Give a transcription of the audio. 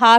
½